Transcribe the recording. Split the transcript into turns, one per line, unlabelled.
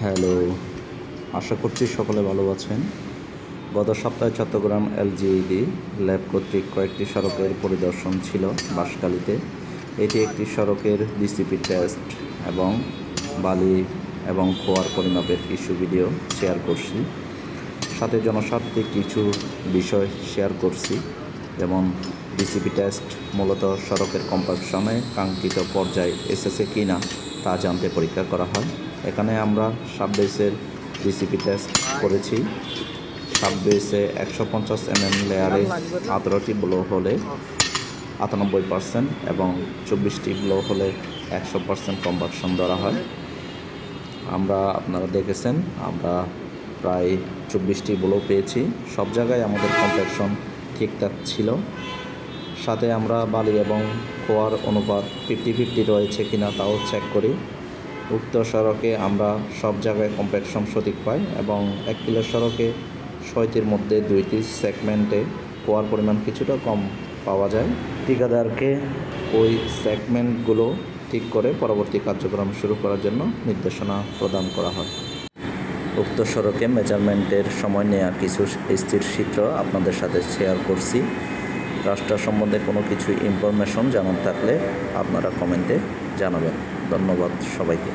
Hello, আশা করছি সকলে ভালো আছেন। গত সপ্তাহে চট্টগ্রাম এলজিইডি ল্যাব কর্তৃক কয়েকটি সড়কের পরিদর্শন ছিল বাঁশখালীতে। এটি একটি সড়কের ডিসিপি টেস্ট এবং বালি এবং খোয়ার পরিমাপের কিছু ভিডিও শেয়ার করছি, সাথে জনস্বার্থে কিছু বিষয় শেয়ার করছি। যেমন ডিসিপি টেস্ট মূলত সড়কের কম্পাকশনে কাঙ্ক্ষিত পর্যায়ে এসেছে কি না তা জানতে পরীক্ষা করা হয়। এখানে আমরা সাববেসের ডিসিপি টেস্ট করেছি। সাববেসে 150 mm লেয়ারে 18টি ব্লো হলে 98% এবং 24টি ব্লো হলে 100% কম্পাকশন ধরা হয়। আপনারা দেখেছেন, আমরা প্রায় 24টি ব্লো পেয়েছি। সব জায়গায় আমাদের কম্পাকশন ঠিকঠাক ছিল। সাথে আমরা বালি এবং খোয়ার অনুপাত 50-50 রয়েছে কিনা তাও চেক করি। উক্ত সড়কে আমরা সব জায়গায় কম্পাকশন সঠিক পাই এবং 1 কিলো সড়কে 6টির মধ্যে 2টি সেগমেন্টে খোয়ার পরিমাণ কিছুটা কম পাওয়া যায়। ঠিকাদারকে ওই সেগমেন্টগুলো ঠিক করে পরবর্তী কার্যক্রম শুরু করার জন্য নির্দেশনা প্রদান করা হয়। উক্ত সড়কে মেজারমেন্টের সময় নেওয়া কিছু স্থির চিত্র আপনাদের সাথে শেয়ার করছি। রাস্তা সম্বন্ধে কোনো কিছু ইনফরমেশন জানার থাকলে আপনারা কমেন্টে জানাবেন। ধন্যবাদ সবাইকে।